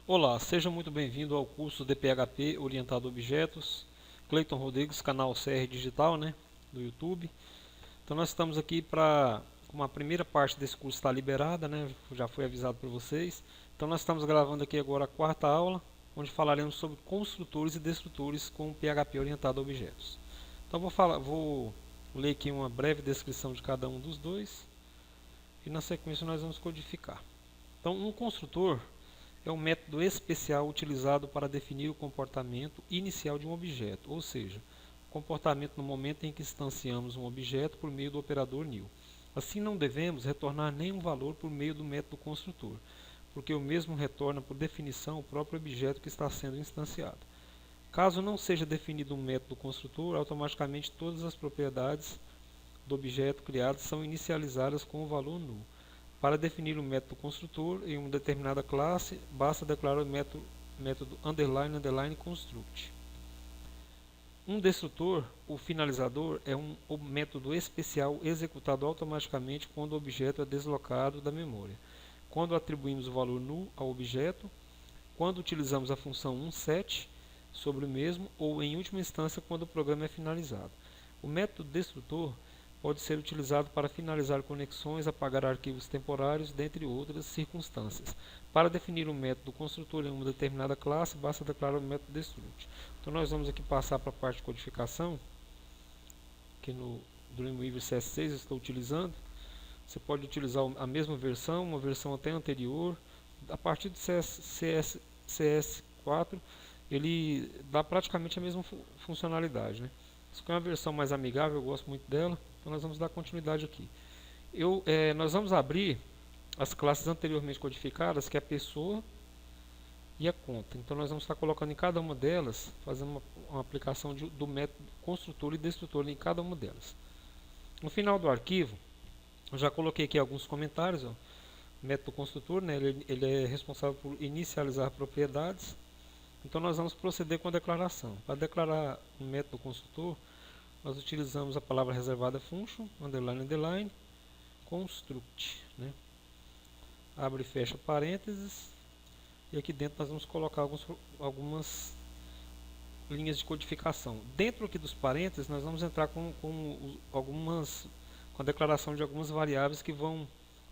Olá, seja muito bem-vindo ao curso de PHP orientado a objetos. Cleiton Rodrigues, canal CR Digital, do YouTube. Então nós estamos aqui para uma primeira parte desse curso está liberada, já foi avisado para vocês. Então nós estamos gravando aqui agora a quarta aula, onde falaremos sobre construtores e destrutores com PHP orientado a objetos. Então vou ler aqui uma breve descrição de cada um dos dois e na sequência nós vamos codificar. Então um construtor é um método especial utilizado para definir o comportamento inicial de um objeto, ou seja, o comportamento no momento em que instanciamos um objeto por meio do operador new. Assim, não devemos retornar nenhum valor por meio do método construtor, porque o mesmo retorna por definição o próprio objeto que está sendo instanciado. Caso não seja definido um método construtor, automaticamente todas as propriedades do objeto criado são inicializadas com o valor null. Para definir o método construtor em uma determinada classe, basta declarar o método underline construct. Um destrutor, o finalizador, é um método especial executado automaticamente quando o objeto é deslocado da memória, quando atribuímos o valor null ao objeto, quando utilizamos a função onSet sobre o mesmo ou, em última instância, quando o programa é finalizado. O método destrutor pode ser utilizado para finalizar conexões, apagar arquivos temporários, dentre outras circunstâncias. Para definir o método construtor em uma determinada classe, basta declarar o método destruct. Então nós vamos aqui passar para a parte de codificação, que no Dreamweaver CS6 eu estou utilizando. Você pode utilizar a mesma versão, uma versão até anterior. A partir do CS4, ele dá praticamente a mesma funcionalidade, Isso aqui é uma versão mais amigável, eu gosto muito dela. Então nós vamos dar continuidade aqui. Nós vamos abrir as classes anteriormente codificadas, que é a pessoa e a conta. Então nós vamos estar colocando em cada uma delas, fazendo uma aplicação do método construtor e destrutor em cada uma delas. No final do arquivo, eu já coloquei aqui alguns comentários. O método construtor, ele é responsável por inicializar propriedades. Então nós vamos proceder com a declaração. Para declarar um método construtor, nós utilizamos a palavra reservada function, underline, construct. Abre e fecha parênteses. E aqui dentro nós vamos colocar algumas linhas de codificação. Dentro aqui dos parênteses, nós vamos entrar com a declaração de algumas variáveis que vão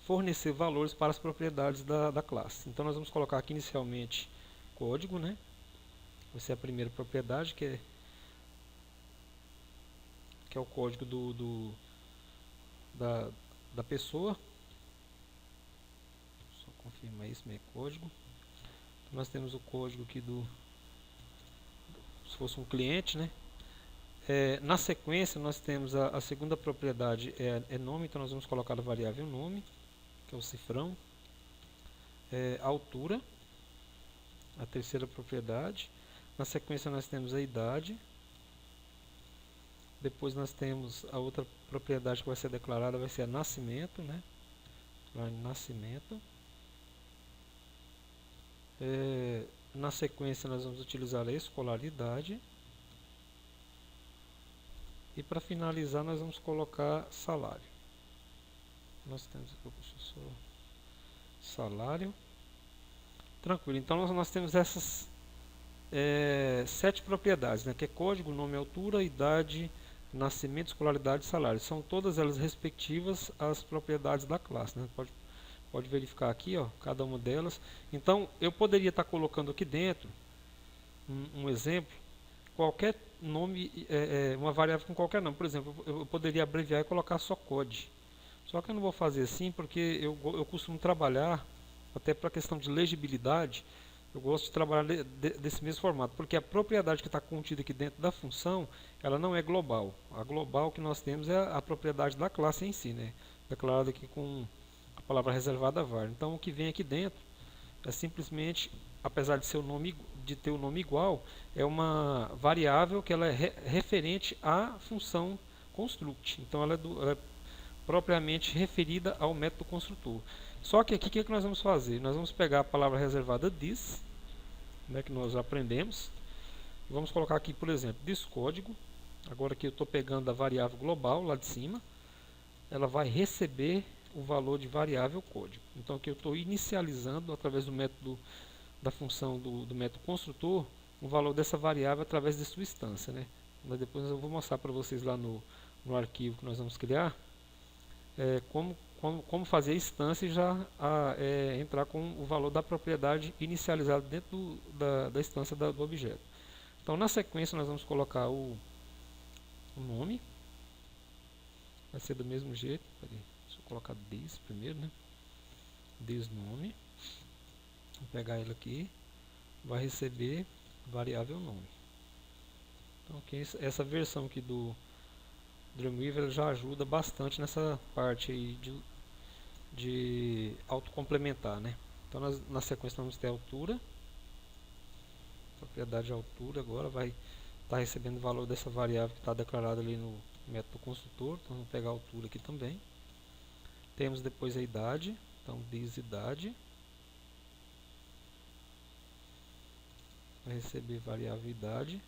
fornecer valores para as propriedades da classe. Então nós vamos colocar aqui inicialmente código, Vai ser a primeira propriedade, que é o código da pessoa. Só confirmar isso, meu código. Então, nós temos o código aqui se fosse um cliente, na sequência nós temos a segunda propriedade é nome, então nós vamos colocar a variável nome, que é o cifrão. Altura, a terceira propriedade. Na sequência nós temos a idade. Depois nós temos a outra propriedade que vai ser declarada, vai ser a nascimento, Nascimento. Na sequência nós vamos utilizar a escolaridade. E para finalizar nós vamos colocar salário. Nós temos aqui o professor salário. Tranquilo, então nós temos essas 7 propriedades, que é código, nome, altura, idade, nascimento, escolaridade e salário. São todas elas respectivas às propriedades da classe. Pode verificar aqui, cada uma delas. Então, eu poderia estar colocando aqui dentro um exemplo, qualquer nome, uma variável com qualquer nome. Por exemplo, eu poderia abreviar e colocar só code. Só que eu não vou fazer assim, porque eu costumo trabalhar, até para a questão de legibilidade, eu gosto de trabalhar desse mesmo formato, porque a propriedade que está contida aqui dentro da função, ela não é global. A global que nós temos é a propriedade da classe em si, declarada aqui com a palavra reservada var. Então o que vem aqui dentro é simplesmente, apesar de ter o nome igual, é uma variável que ela é referente à função construct. Então ela é propriamente referida ao método construtor. Só que aqui o que nós vamos fazer? Nós vamos pegar a palavra reservada this, que nós aprendemos, e vamos colocar aqui, por exemplo, this código. Agora aqui eu estou pegando a variável global lá de cima, ela vai receber o valor de variável código. Então aqui eu estou inicializando através do método da função do método construtor o valor dessa variável através de sua instância, né? Mas depois eu vou mostrar para vocês lá no arquivo que nós vamos criar como fazer a instância e já entrar com o valor da propriedade inicializado dentro da instância do objeto. Então, na sequência, nós vamos colocar o nome. Vai ser do mesmo jeito. Peraí, deixa eu colocar this primeiro, né? This nome. Vou pegar ele aqui. Vai receber variável nome. Então, aqui, essa versão aqui do Dreamweaver já ajuda bastante nessa parte aí de autocomplementar, né? Então, na sequência, nós vamos ter a altura. Propriedade de altura agora vai estar recebendo o valor dessa variável que está declarada ali no método construtor. Então, vamos pegar a altura aqui também. Temos depois a idade. Então, this idade. Vai receber variável idade.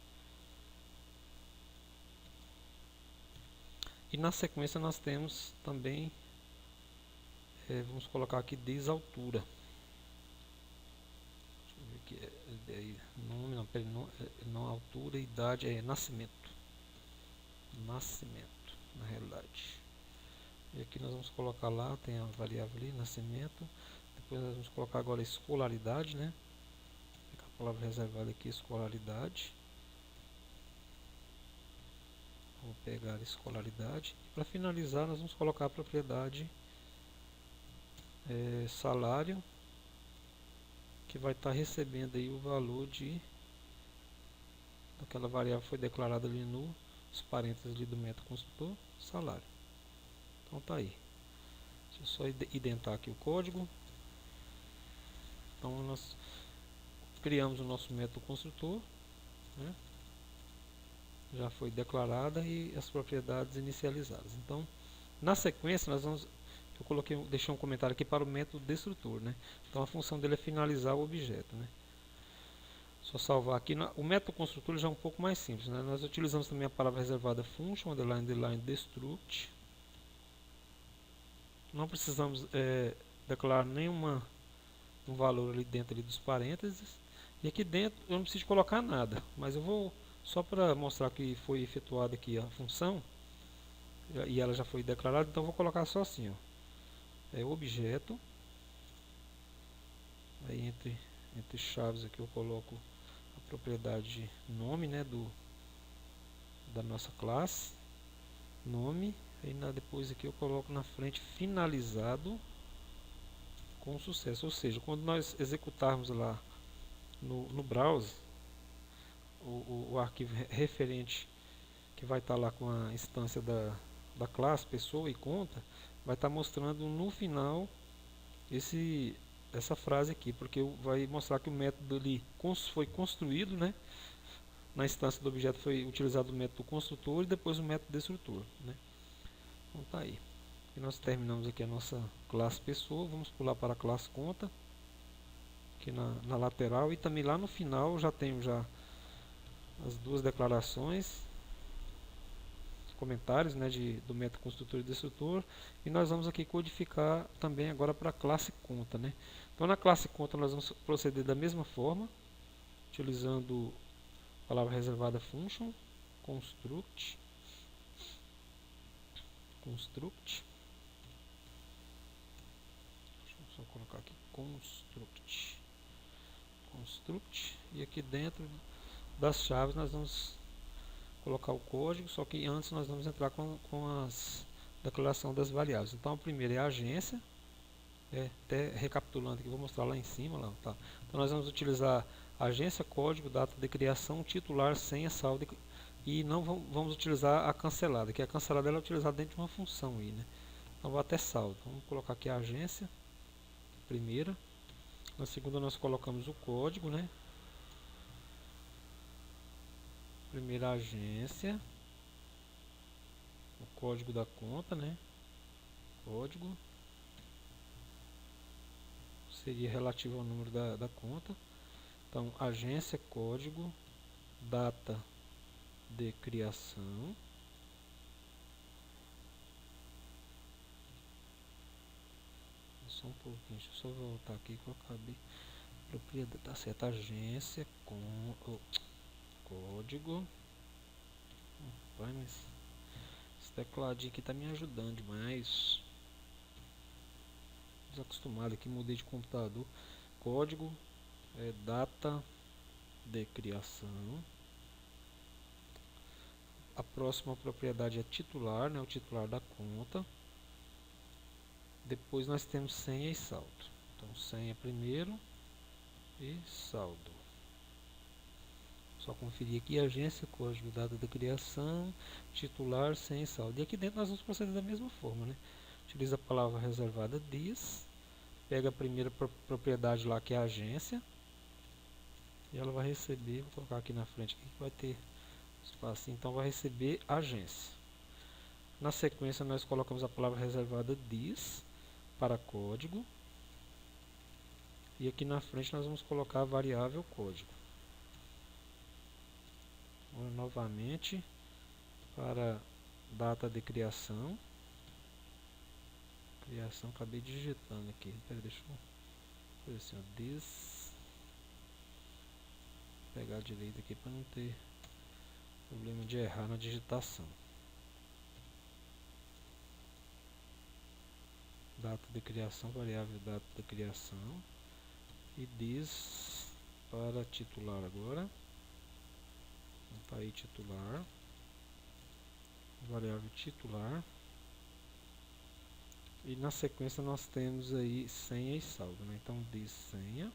E na sequência nós temos também, vamos colocar aqui this altura. Deixa eu ver aqui, nome, não altura, idade, nascimento. Nascimento, na realidade. E aqui nós vamos colocar lá, tem a variável ali, nascimento. Depois nós vamos colocar agora a escolaridade, né? A palavra reservada aqui, escolaridade. Vou pegar a escolaridade. E para finalizar, nós vamos colocar a propriedade salário, que vai estar recebendo aí o valor daquela variável que foi declarada ali nos parênteses ali do método construtor, salário. Então tá aí. Deixa eu só identar aqui o código. Então nós criamos o nosso método construtor, né? Já foi declarada e as propriedades inicializadas. Então, na sequência, deixei um comentário aqui para o método destrutor, né? Então, a função dele é finalizar o objeto, né? Só salvar aqui. O método construtor já é um pouco mais simples, né? Nós utilizamos também a palavra reservada function, underline destruct. Não precisamos declarar nenhum valor ali dentro ali dos parênteses. E aqui dentro eu não preciso colocar nada, mas eu vou, só para mostrar que foi efetuada aqui a função, e ela já foi declarada, então eu vou colocar só assim, ó. Objeto, aí entre chaves aqui eu coloco a propriedade nome, né, da nossa classe, nome, aí depois aqui eu coloco na frente finalizado com sucesso, ou seja, quando nós executarmos lá no browser, o arquivo referente que vai estar lá com a instância da classe, pessoa e conta, vai estar mostrando no final essa frase aqui, porque vai mostrar que o método ali foi construído, né? Na instância do objeto foi utilizado o método construtor e depois o método destrutor, né? Então tá aí. E nós terminamos aqui a nossa classe pessoa, vamos pular para a classe conta, aqui na lateral, e também lá no final já tenho as duas declarações, comentários, né, do método construtor e destrutor, e nós vamos aqui codificar também agora para a classe conta, né? Então na classe conta nós vamos proceder da mesma forma, utilizando a palavra reservada function, construct, deixa eu só colocar aqui construct, e aqui dentro das chaves nós vamos colocar o código, só que antes nós vamos entrar com as declaração das variáveis. Então a primeira é a agência, até recapitulando aqui, vou mostrar lá em cima, lá, tá? Então nós vamos utilizar agência, código, data de criação, titular, senha, saldo, e não vamos utilizar a cancelada, que a cancelada ela é utilizada dentro de uma função aí, né? Então vou até saldo. Vamos colocar aqui a agência, primeira. Na segunda nós colocamos o código, né? Primeira agência, o código da conta, né? Código seria relativo ao número da conta. Então, agência, código, data de criação, só um pouquinho, deixa eu só voltar aqui que eu acabei. propriedade, tá certo, agência com o código. Vai, mas esse tecladinho aqui tá me ajudando demais. Desacostumado aqui, mudei de computador. Código, data de criação. A próxima propriedade é titular, né, o titular da conta. Depois nós temos senha e saldo. Então senha primeiro e saldo. Só conferir aqui agência, código, data de criação, titular, senha e saldo. E aqui dentro nós vamos proceder da mesma forma, né? Utiliza a palavra reservada this, pega a primeira propriedade lá que é a agência, e ela vai receber, vou colocar aqui na frente aqui, que vai ter espaço, então vai receber agência. Na sequência nós colocamos a palavra reservada this para código, e aqui na frente nós vamos colocar a variável código. Novamente para data de criação. Acabei digitando aqui. Pera, deixa eu fazer assim, ó, this. Pegar direito aqui para não ter problema de errar na digitação. Data de criação, variável data de criação. E this para titular agora. Tá aí titular, variável titular, e na sequência nós temos aí senha e saldo, né? Então diz senha,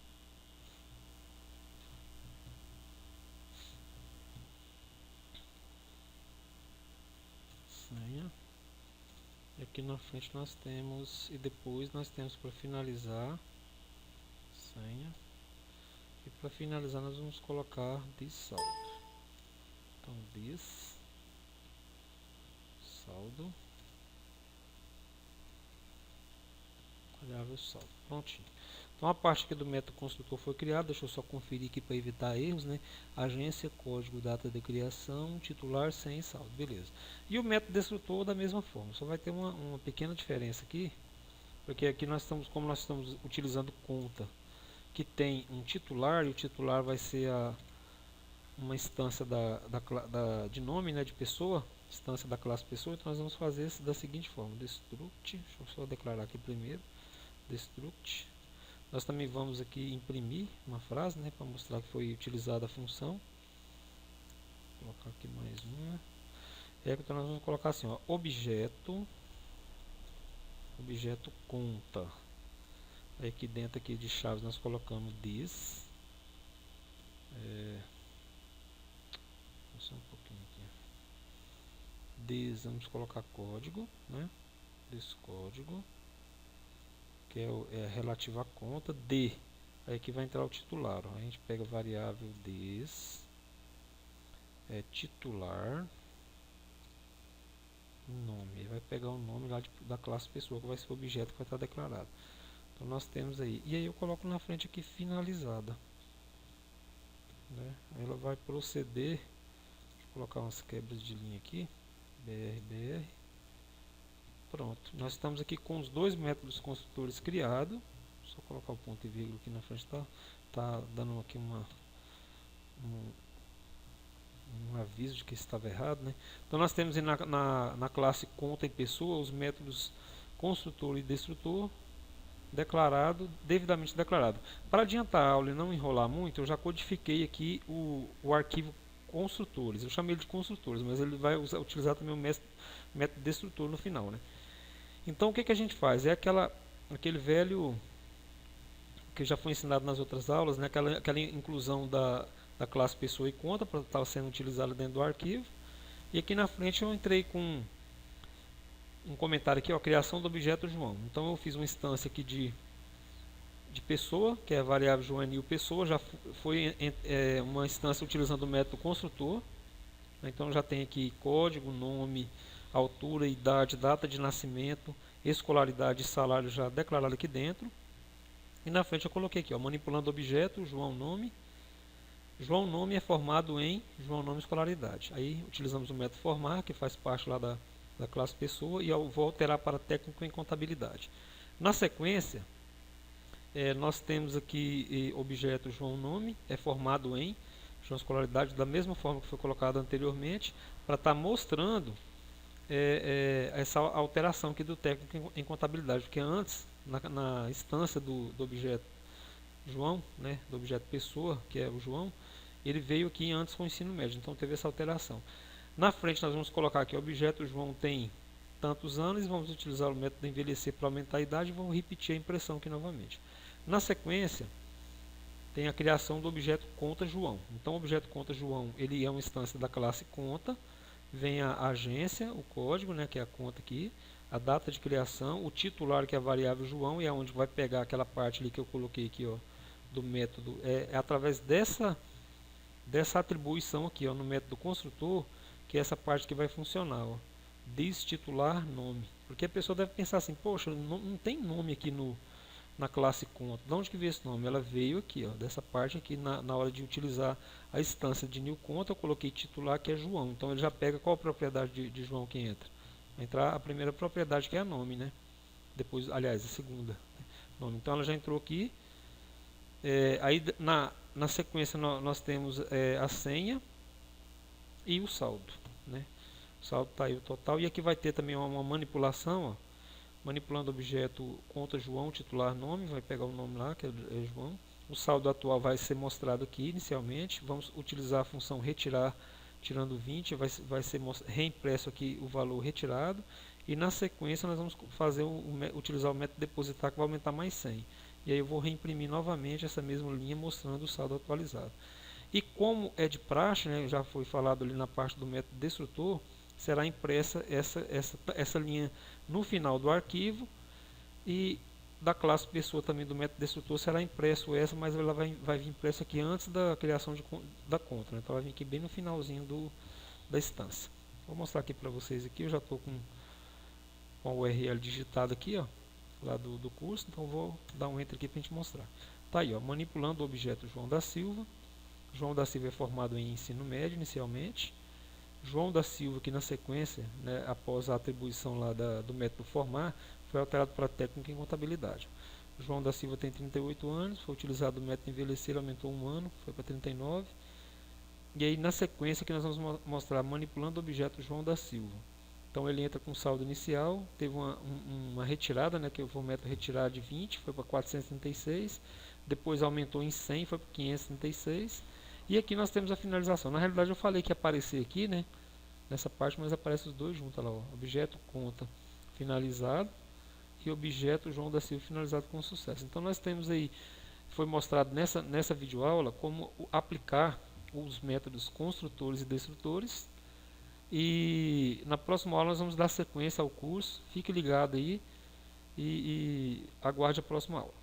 e aqui na frente nós temos, e depois nós temos para finalizar senha, e para finalizar nós vamos colocar diz saldo. Então diz saldo, variável saldo, prontinho. Então a parte aqui do método construtor foi criada, deixa eu só conferir aqui para evitar erros, né? Agência, código, data de criação, titular, senha e saldo, beleza. E o método destrutor da mesma forma, só vai ter uma pequena diferença aqui, porque aqui nós estamos, como nós estamos utilizando conta que tem um titular, e o titular vai ser uma instância de nome, né, de pessoa, instância da classe pessoa, então nós vamos fazer isso da seguinte forma, destruct, deixa eu só declarar aqui primeiro, destruct. Nós também vamos aqui imprimir uma frase, né, para mostrar que foi utilizada a função. Vou colocar aqui mais uma. Então nós vamos colocar assim, ó, objeto conta. Aí aqui dentro aqui de chaves nós colocamos this. Só um pouquinho aqui. This, vamos colocar código, né? This código, que é relativo à conta. D, aí aqui vai entrar o titular, ó. A gente pega a variável this, titular, nome, vai pegar o nome lá da classe pessoa, que vai ser o objeto que vai estar declarado. Então nós temos aí, e aí eu coloco na frente aqui finalizada, né? Ela vai proceder, deixa eu colocar umas quebras de linha aqui, br, pronto. Nós estamos aqui com os dois métodos construtores criados. Só colocar o ponto e vírgula aqui na frente, tá dando aqui um aviso de que estava errado, né? Então nós temos na classe conta e pessoa os métodos construtor e destrutor devidamente declarado. Para adiantar a aula e não enrolar muito, eu já codifiquei aqui o arquivo construtores. Eu chamei ele de construtores, mas ele vai utilizar também o método destrutor no final, né? Então o que a gente faz? É aquele velho que já foi ensinado nas outras aulas, né? Aquela inclusão da classe pessoa e conta para estar sendo utilizada dentro do arquivo. E aqui na frente eu entrei com um comentário aqui, ó, criação do objeto João. Então eu fiz uma instância aqui de pessoa, que é a variável juvenil pessoa, já foi uma instância utilizando o método construtor. Então já tem aqui código, nome, altura, idade, data de nascimento, escolaridade e salário já declarado aqui dentro. E na frente eu coloquei aqui, ó, manipulando objeto, João nome. João nome é formado em João nome escolaridade. Aí utilizamos o método formar, que faz parte lá da classe pessoa, e eu vou alterar para técnico em contabilidade. Na sequência, Nós temos aqui objeto João nome, é formado em João escolaridade, da mesma forma que foi colocado anteriormente, para estar mostrando essa alteração aqui do técnico em contabilidade, porque antes, na instância do objeto João, né, do objeto pessoa, que é o João, ele veio aqui antes com o ensino médio, então teve essa alteração. Na frente nós vamos colocar aqui, o objeto João tem tantos anos, e vamos utilizar o método de envelhecer para aumentar a idade, e vamos repetir a impressão aqui novamente. Na sequência, tem a criação do objeto conta João. Então o objeto conta João, ele é uma instância da classe conta, vem a agência, o código, né, que é a conta aqui, a data de criação, o titular, que é a variável João, e é onde vai pegar aquela parte ali que eu coloquei aqui, ó, do método, é através dessa atribuição aqui, ó, no método construtor, que é essa parte que vai funcionar, ó, diz titular nome, porque a pessoa deve pensar assim, poxa, não tem nome aqui na classe conta. De onde que veio esse nome? Ela veio aqui, ó, dessa parte aqui, na hora de utilizar a instância de new conta, eu coloquei titular, que é João. Então ele já pega qual a propriedade de João que entra. Vai entrar a primeira propriedade, que é nome, né? Depois, aliás, a segunda, nome. Então ela já entrou aqui. Aí na sequência nós temos a senha e o saldo, né? O saldo está aí o total. E aqui vai ter também uma manipulação, ó, manipulando o objeto conta João, titular nome, vai pegar o nome lá, que é João. O saldo atual vai ser mostrado aqui inicialmente. Vamos utilizar a função retirar, tirando 20, vai ser reimpresso aqui o valor retirado. E na sequência nós vamos utilizar o método depositar, que vai aumentar mais 100. E aí eu vou reimprimir novamente essa mesma linha mostrando o saldo atualizado. E como é de praxe, né, já foi falado ali na parte do método destrutor, será impressa essa linha no final do arquivo, e da classe pessoa também do método destrutor será impresso essa, mas ela vai vir impressa aqui antes da criação da conta, né? Então vai vir aqui bem no finalzinho da instância. Vou mostrar aqui para vocês aqui, eu já estou com a URL digitada aqui, ó, lá do curso, então vou dar um enter aqui para a gente mostrar. Tá aí, ó, manipulando o objeto João da Silva. João da Silva é formado em ensino médio inicialmente. João da Silva, que na sequência, né, após a atribuição lá do método formar, foi alterado para técnico em contabilidade. João da Silva tem 38 anos, foi utilizado o método envelhecer, aumentou 1 ano, foi para 39. E aí na sequência que nós vamos mostrar manipulando o objeto João da Silva. Então ele entra com saldo inicial, teve uma retirada, né, que foi o método retirar de 20, foi para 436, depois aumentou em 100, foi para 536. E aqui nós temos a finalização. Na realidade eu falei que ia aparecer aqui, né, nessa parte, mas aparece os dois juntos, lá, ó, objeto conta finalizado e objeto João da Silva finalizado com sucesso. Então nós temos aí, foi mostrado nessa videoaula como aplicar os métodos construtores e destrutores. E na próxima aula nós vamos dar sequência ao curso. Fique ligado aí e aguarde a próxima aula.